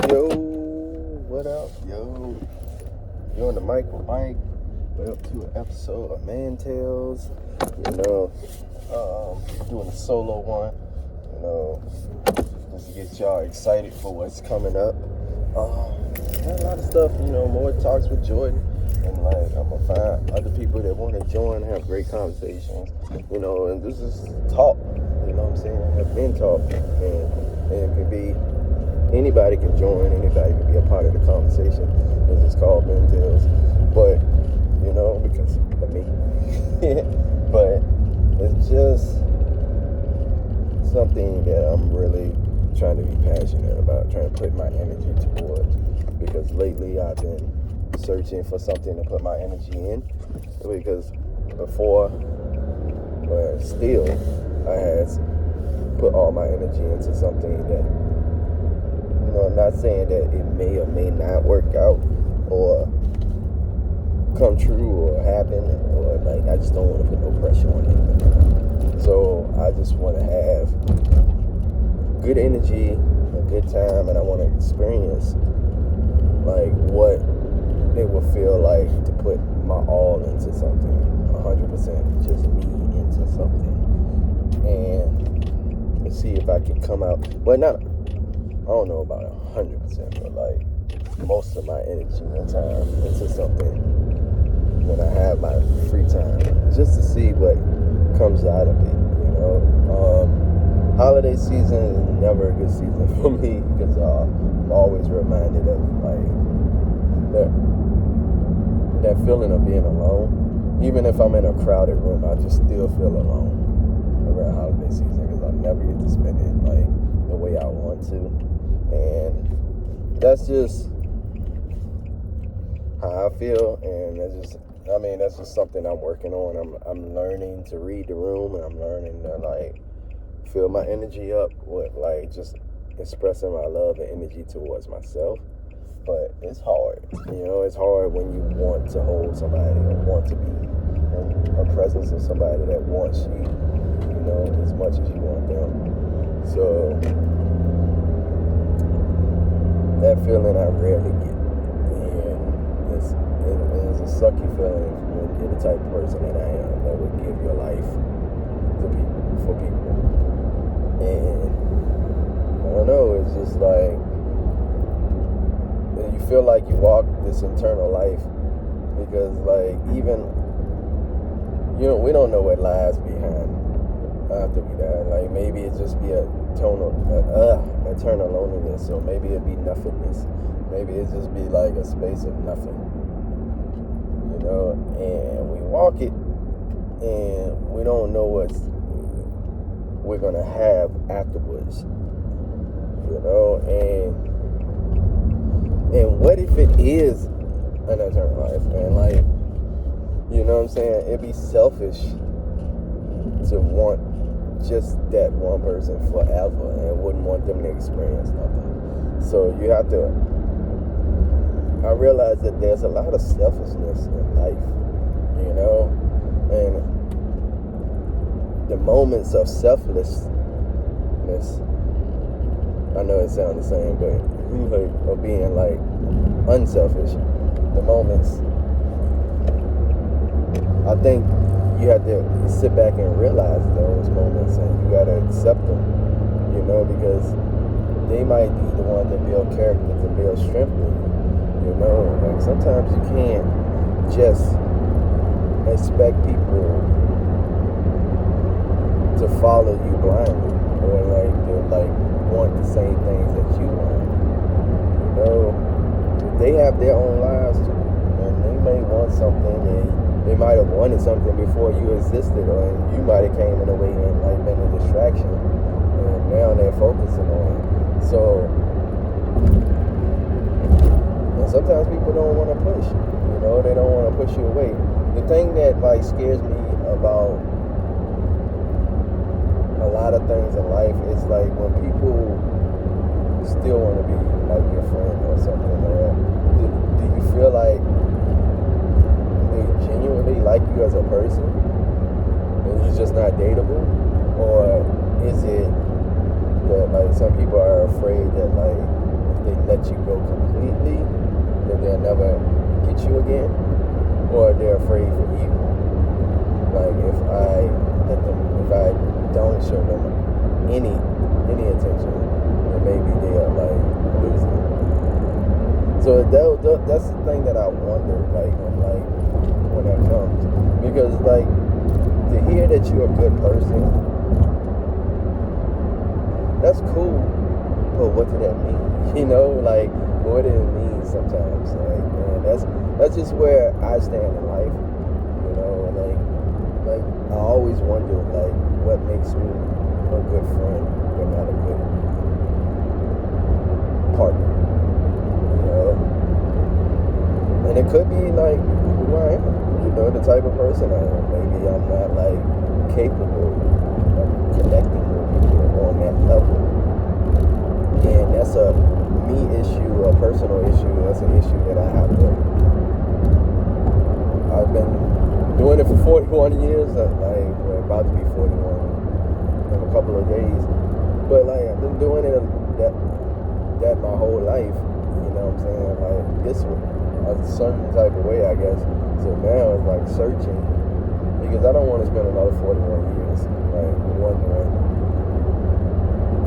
Yo, what up, yo? You're on the mic with Mike. We're up to an episode of Men-Tels. Doing a solo one. Just to get y'all excited for what's coming up. Got a lot of stuff, more talks with Jordan. And I'm gonna find other people that want to join, have great conversations. And this is talk. You know what I'm saying? Have been talk, and it can be. Anybody can join, anybody can be a part of the conversation. It's just called Men-Tels. But, because of me. But it's just something that I'm really trying to be passionate about, trying to put my energy towards. Because lately I've been searching for something to put my energy in. Because before, still, I had put all my energy into something that, I'm not saying that it may or may not work out or come true or happen, or I just don't want to put no pressure on it. So I just want to have good energy, a good time, and I want to experience what it would feel like to put my all into something, 100%, just me into something, and see if I can come out. I don't know about 100%, but most of my energy and time into something when I have my free time, just to see what comes out of it. Holiday season is never a good season for me because I'm always reminded of that feeling of being alone. Even if I'm in a crowded room, I just still feel alone around holiday season because I never get to spend it the way I want to. And that's just how I feel, and that's just something I'm working on. I'm learning to read the room, and I'm learning to fill my energy up with just expressing my love and energy towards myself. But it's hard, it's hard when you want to hold somebody or want to be in a presence of somebody that wants you, as much as you want them. So that feeling I rarely get, and it's a sucky feeling when you're the type of person that I am that would give your life to people, for people. And I don't know, it's just you feel like you walk this internal life because even we don't know what lies behind after we die. Maybe it just be eternal loneliness, or maybe it'd be nothingness. Maybe it just be a space of nothing, and we walk it and we don't know what we're gonna have afterwards, and what if it is an eternal life, and what I'm saying, it'd be selfish to want just that one person forever and wouldn't want them to experience nothing. So you have to, I realize that there's a lot of selfishness in life, and the moments of selflessness, I know it sounds the same, but of being unselfish, the moments, I think you have to sit back and realize those moments, and you got to accept them, because they might be the one that build character, to build strength in you, sometimes you can't just expect people to follow you blindly, or to want the same things that you want. They have their own lives too, and they may want something, and they might have wanted something before you existed, or you might have came in a way and been a distraction, and now they're focusing on it. So, and sometimes people don't want to push, they don't want to push you away. The thing that scares me about a lot of things in life is when people still want to be your friend or something, or do you feel like they genuinely like you as a person and you're just not dateable? Or is it that some people are afraid that if they let let you go completely, that they'll never get you again, or they're afraid for you. Like if I don't show them any attention, then maybe they'll like lose it. So that's the thing that I wonder, like when that comes, because like to hear that you're a good person, that's cool, but what did that mean? You know, like what did it mean sometimes? Like, man, that's just where I stand in life. You know, like I always wonder, like, what makes me a good friend but not a good partner. You know, and it could be like who I am. You know, the type of person I am. Maybe I'm not like capable of connecting with people on that level. And that's a me issue, a personal issue. That's an issue that I've been doing it for 41 years. Like, we're about to be 41 in a couple of days. But like, I've been doing it that my whole life. You know what I'm saying? Like, this was a certain type of way, I guess. So now it's like searching, because I don't want to spend another 41 years like wondering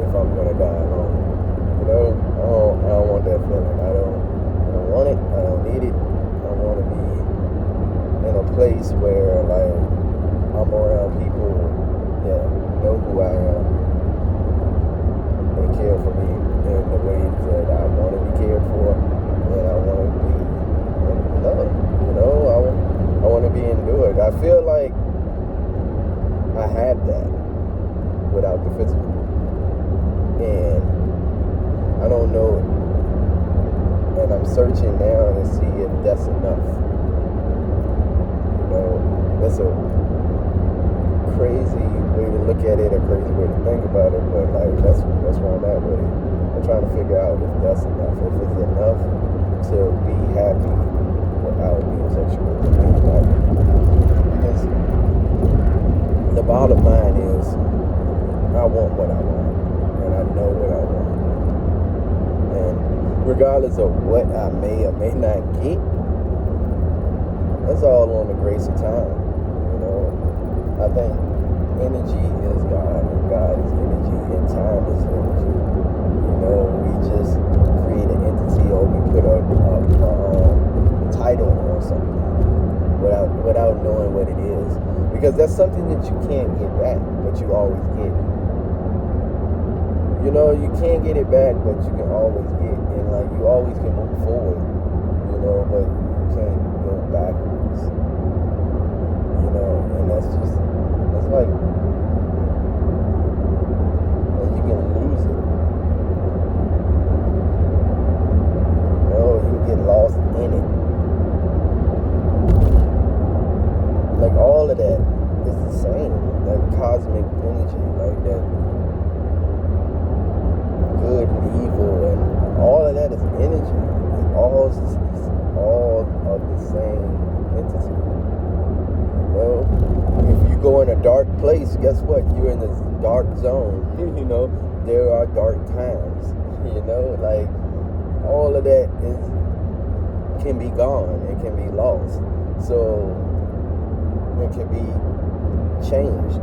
if I'm gonna die alone. You know, I don't want that feeling. I don't want it. I don't need it. I want to be in a place where like I'm around people that know who I am and care for me in the ways that I want to be cared for, and I want to be loved. You know, I want to be endured. I feel like I had that without the physical, and I don't know, and I'm searching now to see if that's enough. You know, that's a crazy way to look at it, a crazy way to think about it, but like that's where I'm at with it. I'm trying to figure out if that's enough, if it's enough to be happy without being sexual. Because the bottom line is, I want what I want, and I know what I want. And regardless of what I may or may not get, that's all on the grace of time. You know, I think energy is God, and God is energy, and time is energy. You know, we just create an entity, or we put a title on something without knowing what it is, because that's something that you can't get back, but you always get. You know, you can't get it back, but you can always get, and like you always can move forward, you know, but you can't go backwards. You know, and that's like, and you can lose it. You know, you can get lost in it. Like all of that is the same, like cosmic energy, like that. Good and evil and all of that is energy. It's all of the same entity. You know, if you go in a dark place, guess what? You're in this dark zone. You know, there are dark times. You know, like all of that can be gone. It can be lost. So it can be changed.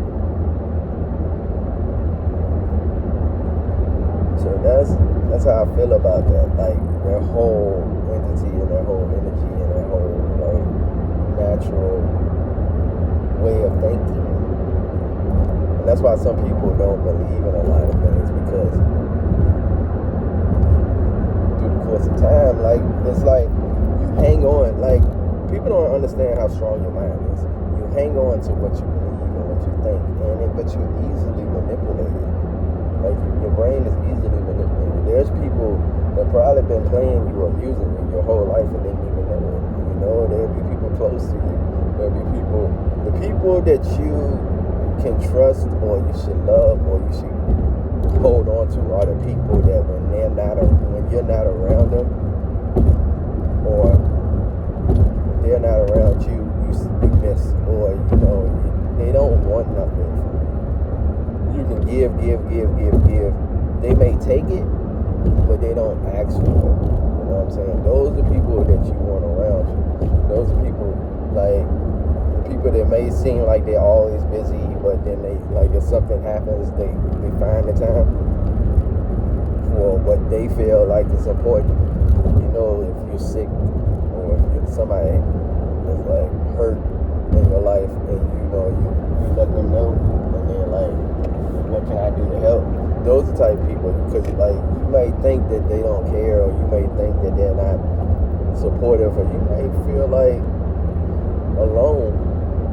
So that's how I feel about that. Like their whole entity and their whole energy and their whole like natural way of thinking. And that's why some people don't believe in a lot of things, because through the course of time, like it's like you hang on. Like people don't understand how strong your mind is. You hang on to what you believe and what you think, but you're easily manipulated. Like your brain is easily manipulated. There's people that probably been playing you or using you your whole life and didn't even know it. You know, there'll be people close to you. There'll be the people that you can trust, or you should love, or you should hold on to, are the people that when you're not around them, or they're not around you, you miss, or you know, they don't want nothing. You can give. They may take it, but they don't ask for it. what I'm saying? Those are the people that you want around you. Those are people, like, the people that may seem like they're always busy, but then they, like, if something happens, they find the time for what they feel like is important. You know, if you're sick or if you're somebody that's like hurt in your life, and you know you let them know, and they're like, what can I do to help? Those are the type of people, because like you may think that they don't care, or you may think that they're not supportive, or you may feel like alone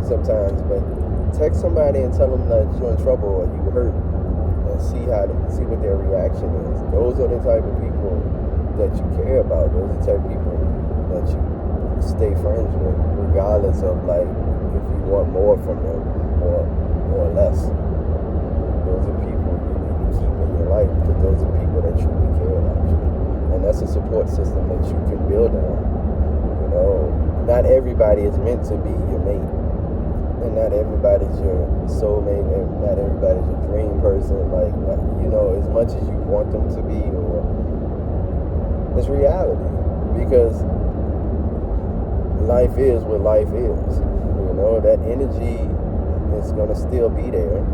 sometimes. But text somebody and tell them that you're in trouble or you hurt, and see what their reaction is. Those are the type of people that you care about. Those are the type of people that you stay friends with, regardless of like if you want more from them or less. Those are people you need to keep in your life, because those are the people that truly care about you. And that's a support system that you can build on. You know, not everybody is meant to be your mate, and not everybody's your soulmate, and not everybody's your dream person. Like, you know, as much as you want them to be, or it's reality, because life is what life is. You know, that energy is gonna still be there.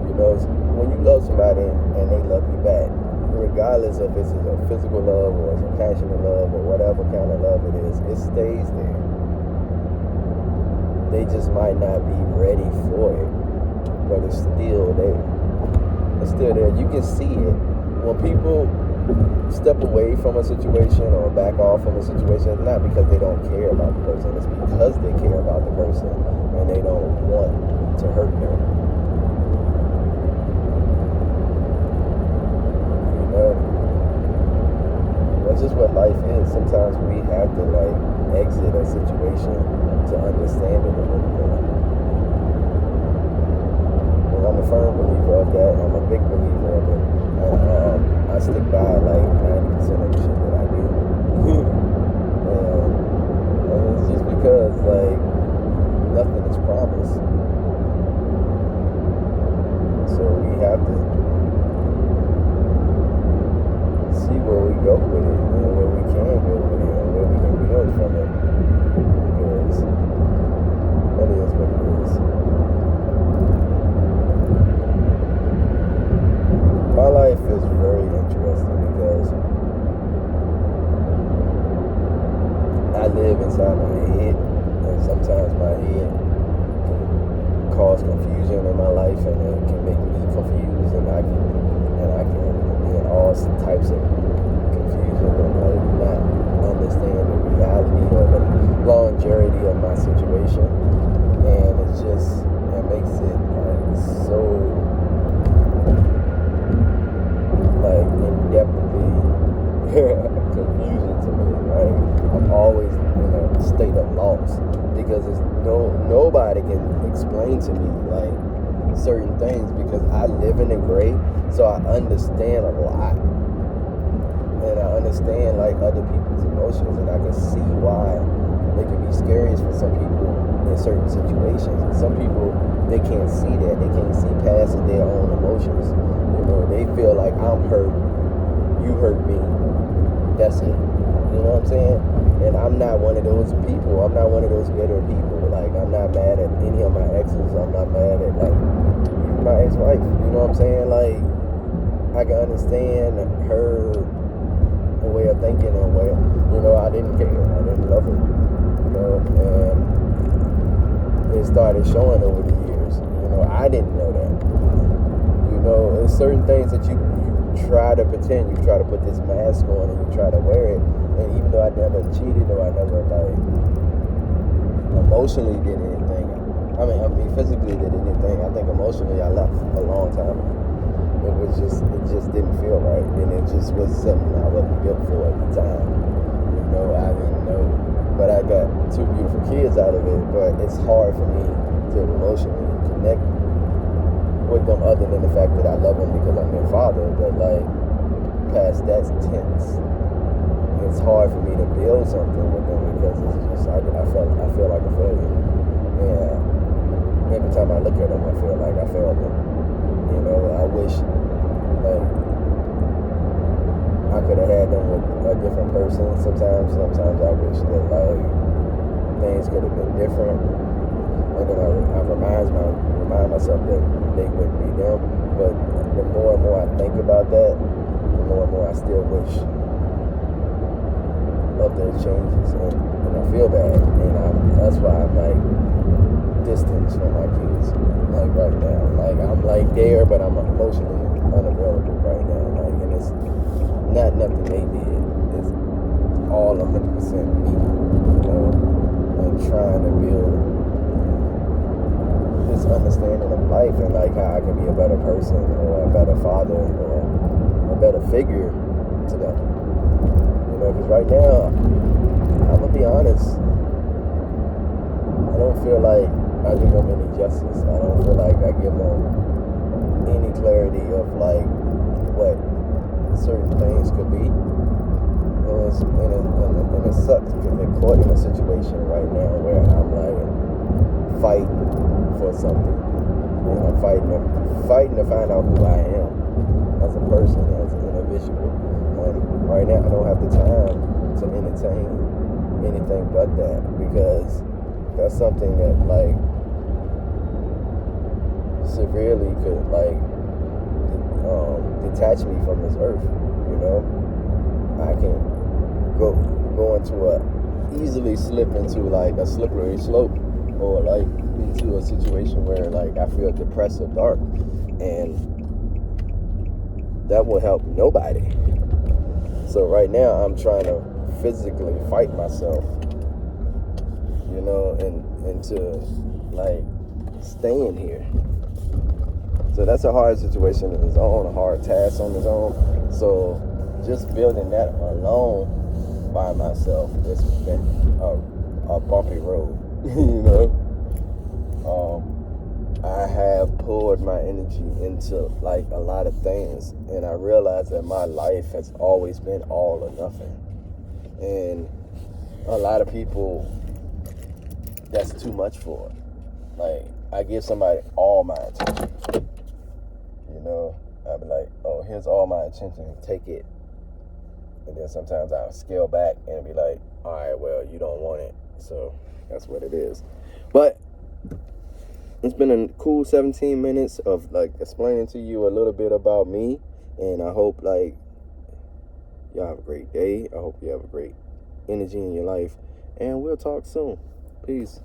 You know, when you love somebody and they love you back, regardless if it's a physical love or it's a passionate love or whatever kind of love it is, it stays there. They just might not be ready for it, but it's still there. It's still there. You can see it. When people step away from a situation or back off from a situation, it's not because they don't care about the person. It's because they care about the person and they don't want to hurt them. You know? That's just what life is. Sometimes we have to like exit a situation to understand it a little bit. And I'm a firm believer of that. I'm a big believer of it. I stick by like 90% of the shit that I do. and it's just because like nothing is promised. So we have to see where we go with it, and where we can go with it, and where we can build from it. Because that is what it is. My life is very interesting because I live inside my head, and sometimes my head can cause confusion in my life, and it can make me confused, and I can be in all types of confusion and like not understand the reality or the longevity of my situation, and it makes it like so like in-depthly confusing to me. Right? I'm always in a state of loss because nobody can explain to me like certain things, because I live in the gray, so I understand a lot, and I understand like other people's emotions, and I can see why they can be scary for some people in certain situations. And some people, they can't see that. They can't see past their own emotions. You know, they feel like I'm hurt, you hurt me, that's it. You know what I'm saying? And I'm not one of those people. I'm not one of those bitter people. Like, I'm not mad at any of my exes. I'm not mad at like even my ex-wife. You know what I'm saying? Like, I can understand her way of thinking, and way, you know, I didn't care. I didn't love her. You know, and it started showing over the years. You know, I didn't know that. You know, there's certain things that you try to pretend, you try to put this mask on, and you try to wear it. And even though I never cheated, or I never like emotionally did anything, I mean physically did anything, I think emotionally I left a long time ago. It just didn't feel right, and it just was something I wasn't built for at the time. You know, I didn't know, but I got 2 beautiful kids out of it. But it's hard for me to emotionally connect with them, other than the fact that I love them because I'm their father. But like past that's tense. It's hard for me to build something with them, because it's just I feel like a failure. And every time I look at them, I feel like I failed them. You know, I wish like I could have had them with a different person. Sometimes I wish that like things could have been different, and then I remind myself that they wouldn't be them. But the more and more I think about that, the more and more I still wish of those changes, and I feel bad, and that's why I'm like distance from my kids, like right now. Like I'm like there, but I'm emotionally unavailable right now. Like, and it's not nothing they did. It's all 100% me, you know, and trying to build this understanding of life and like how I can be a better person or a better father or a better figure to them. You know, because right now, I'm gonna be honest, I don't feel like I do them any justice. I don't feel like I give them any clarity of like what certain things could be. And it sucks because they're caught in a situation right now where I'm like fighting for something. And I'm fighting to find out who I am as a person, as an individual. And right now I don't have the time to entertain anything but that, because that's something that like severely could like detach me from this earth. You know, I can go into easily slip into like a slippery slope, or like into a situation where like I feel depressed or dark, and that will help nobody. So right now I'm trying to physically fight myself, you know, and to like staying here. So that's a hard situation on its own, a hard task on its own. So just building that alone by myself, it's been a bumpy road, you know. I have poured my energy into like a lot of things, and I realized that my life has always been all or nothing. And a lot of people, that's too much for. Like, I give somebody all my attention, you know. I'll be like, oh, here's all my attention, take it. And then sometimes I'll scale back and be like, all right, well, you don't want it, so that's what it is. But it's been a cool 17 minutes of like explaining to you a little bit about me, and I hope like y'all have a great day. I hope you have a great energy in your life, and we'll talk soon. Peace.